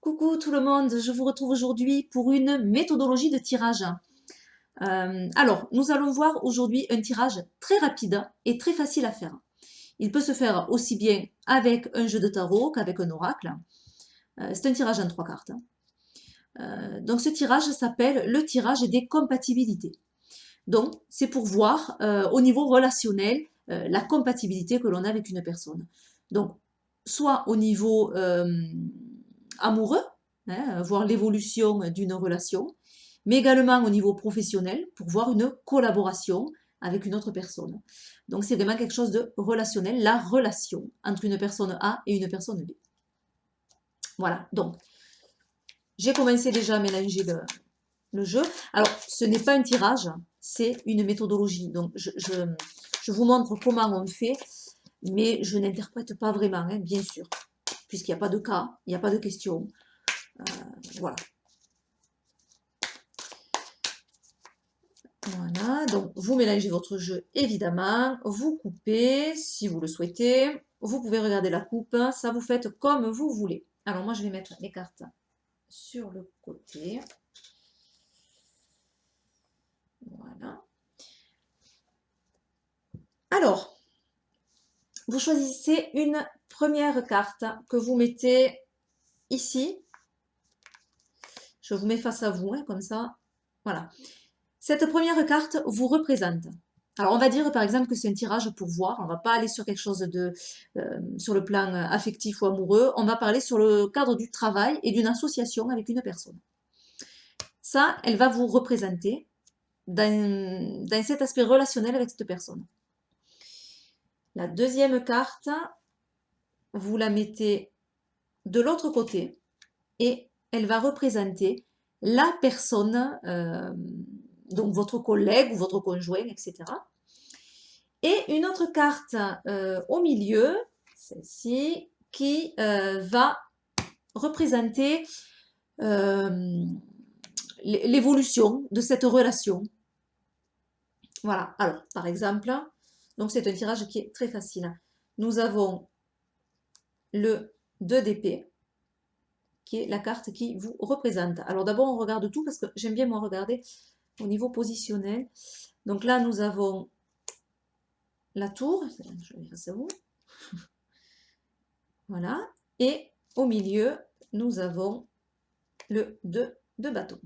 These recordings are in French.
Coucou tout le monde, je vous retrouve aujourd'hui pour une méthodologie de tirage. Alors, nous allons voir aujourd'hui un tirage très rapide et très facile à faire. Il peut se faire aussi bien avec un jeu de tarot qu'avec un oracle. C'est un tirage en 3 cartes. Donc ce tirage s'appelle le tirage des compatibilités. Donc c'est pour voir au niveau relationnel la compatibilité que l'on a avec une personne. Donc soit au niveau amoureux, hein, voir l'évolution d'une relation, mais également au niveau professionnel pour voir une collaboration avec une autre personne. Donc c'est vraiment quelque chose de relationnel, la relation entre une personne A et une personne B. Voilà, donc j'ai commencé déjà à mélanger le jeu. Alors ce n'est pas un tirage, c'est une méthodologie. Donc je vous montre comment on fait, mais je n'interprète pas vraiment, hein, bien sûr, puisqu'il n'y a pas de cas, il n'y a pas de question. Voilà. Voilà, donc vous mélangez votre jeu évidemment, vous coupez si vous le souhaitez, vous pouvez regarder la coupe, ça vous faites comme vous voulez. Alors moi je vais mettre les cartes sur le côté. Voilà. Alors, vous choisissez une première carte que vous mettez ici. Je vous mets face à vous, hein, comme ça. Voilà. Cette première carte vous représente. Alors, on va dire par exemple que c'est un tirage pour voir. On ne va pas aller sur quelque chose de sur le plan affectif ou amoureux. On va parler sur le cadre du travail et d'une association avec une personne. Ça, elle va vous représenter dans cet aspect relationnel avec cette personne. La deuxième carte, vous la mettez de l'autre côté et elle va représenter la personne, donc votre collègue ou votre conjoint, etc. Et une autre carte au milieu, celle-ci, qui va représenter l'évolution de cette relation. Voilà, alors par exemple, donc c'est un tirage qui est très facile. Nous avons le 2 d'épée, qui est la carte qui vous représente. Alors d'abord, on regarde tout parce que j'aime bien moi regarder au niveau positionnel. Donc là, nous avons la tour, je vais face à vous. Voilà. Et au milieu, nous avons le 2 de bâton.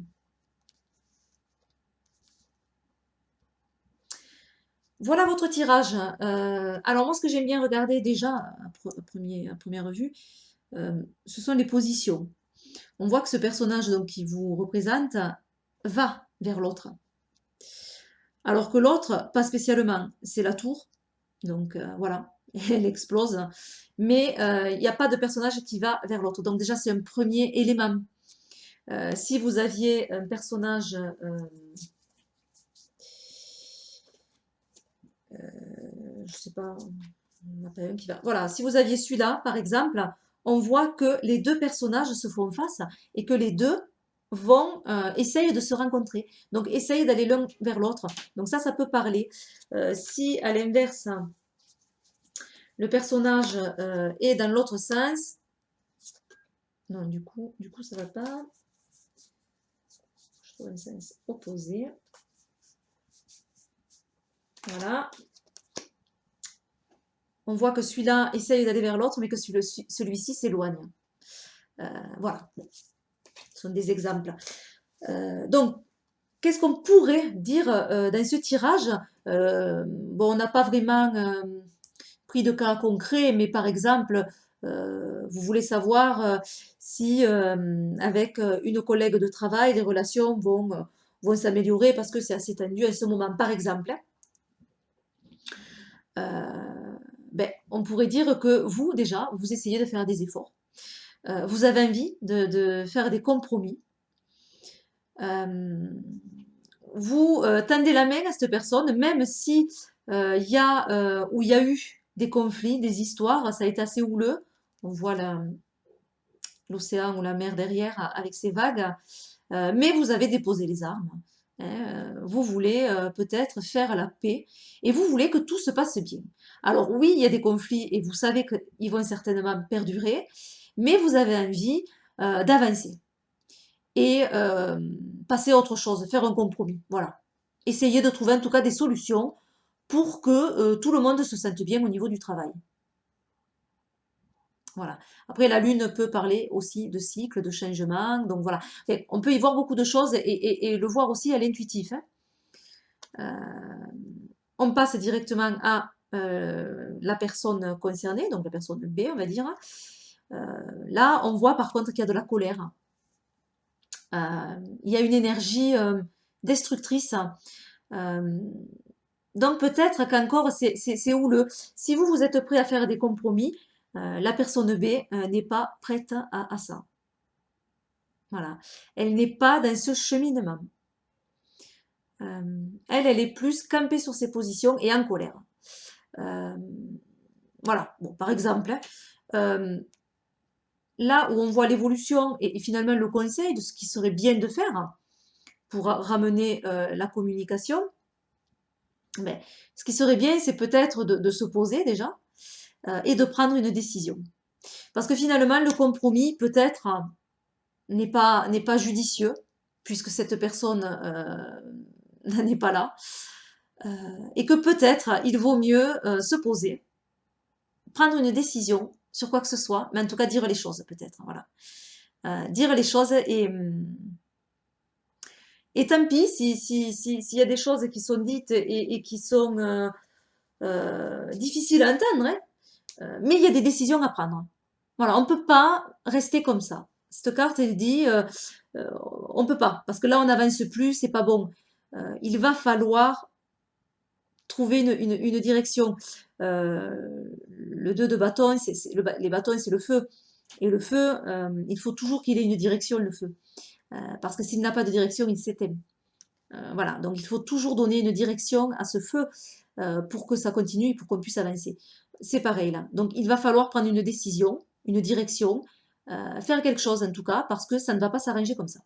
Voilà votre tirage. Alors moi, ce que j'aime bien regarder déjà, à première vue, ce sont les positions. On voit que ce personnage donc, qui vous représente va vers l'autre. Alors que l'autre, pas spécialement, c'est la tour. Donc voilà, elle explose. Mais il n'y a pas de personnage qui va vers l'autre. Donc déjà, c'est un premier élément. Si vous aviez un personnage... je sais pas, on n'a pas un qui va... Voilà, si vous aviez celui-là, par exemple, on voit que les deux personnages se font face et que les deux vont essayer de se rencontrer. Donc, essayez d'aller l'un vers l'autre. Donc ça peut parler. Si, à l'inverse, le personnage est dans l'autre sens... Non, du coup, ça va pas. Je trouve un sens opposé. Voilà. On voit que celui-là essaye d'aller vers l'autre, mais que celui-ci s'éloigne. Voilà. Ce sont des exemples. Donc, qu'est-ce qu'on pourrait dire dans ce tirage? Bon, on n'a pas vraiment pris de cas concret, mais par exemple, vous voulez savoir si avec une collègue de travail, les relations vont s'améliorer parce que c'est assez tendu à ce moment, par exemple. Ben, on pourrait dire que vous, déjà, vous essayez de faire des efforts. Vous avez envie de faire des compromis. Vous tendez la main à cette personne, même si il y a eu des conflits, des histoires, ça a été assez houleux. On voit l'océan ou la mer derrière avec ses vagues, mais vous avez déposé les armes. Hein, vous voulez peut-être faire la paix et vous voulez que tout se passe bien. Alors oui, il y a des conflits et vous savez qu'ils vont certainement perdurer, mais vous avez envie d'avancer et passer à autre chose, faire un compromis. Voilà. Essayer de trouver en tout cas des solutions pour que tout le monde se sente bien au niveau du travail. Voilà. Après, la Lune peut parler aussi de cycle, de changement. Donc voilà. Enfin, on peut y voir beaucoup de choses et le voir aussi à l'intuitif, hein. On passe directement à la personne concernée, donc la personne B, on va dire. Là, on voit par contre qu'il y a de la colère. Il y a une énergie destructrice. Euh, donc peut-être qu'encore c'est houleux. Si vous êtes prêt à faire des compromis, la personne B n'est pas prête à ça. Voilà. Elle n'est pas dans ce cheminement. Elle est plus campée sur ses positions et en colère. Voilà. Bon, par exemple, hein, là où on voit l'évolution et finalement le conseil de ce qui serait bien de faire pour ramener la communication, mais ce qui serait bien, c'est peut-être de se poser déjà et de prendre une décision. Parce que finalement, le compromis, peut-être, n'est pas judicieux, puisque cette personne n'est pas là. Et que peut-être, il vaut mieux se poser, prendre une décision sur quoi que ce soit, mais en tout cas dire les choses, peut-être. Voilà. Dire les choses et tant pis s'il y a des choses qui sont dites et qui sont difficiles à entendre, hein. Mais il y a des décisions à prendre. Voilà, on ne peut pas rester comme ça. Cette carte, elle dit, on ne peut pas, parce que là, on n'avance plus, c'est pas bon. Il va falloir trouver une direction. Le 2 de bâton, les bâtons, c'est le feu. Et le feu, il faut toujours qu'il ait une direction, le feu. Parce que s'il n'a pas de direction, il s'éteint. Voilà, donc il faut toujours donner une direction à ce feu pour que ça continue et pour qu'on puisse avancer. C'est pareil là. Donc il va falloir prendre une décision, une direction, faire quelque chose en tout cas, parce que ça ne va pas s'arranger comme ça.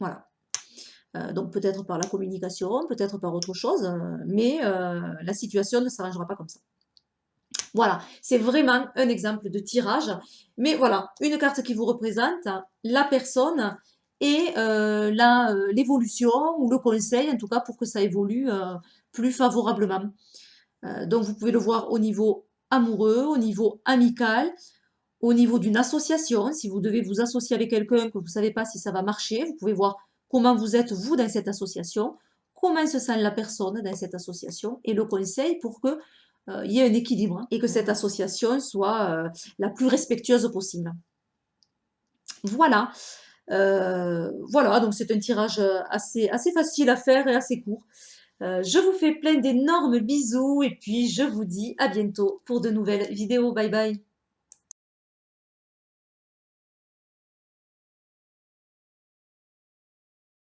Voilà. Donc peut-être par la communication, peut-être par autre chose, mais la situation ne s'arrangera pas comme ça. Voilà, c'est vraiment un exemple de tirage. Mais voilà, une carte qui vous représente, la personne et l'évolution ou le conseil, en tout cas pour que ça évolue plus favorablement. Donc vous pouvez le voir au niveau amoureux, au niveau amical, au niveau d'une association. Si vous devez vous associer avec quelqu'un que vous ne savez pas si ça va marcher, vous pouvez voir comment vous êtes vous dans cette association, comment se sent la personne dans cette association et le conseil pour que il y ait un équilibre et que cette association soit la plus respectueuse possible. Voilà. Voilà, donc c'est un tirage assez facile à faire et assez court. Je vous fais plein d'énormes bisous et puis je vous dis à bientôt pour de nouvelles vidéos. Bye bye.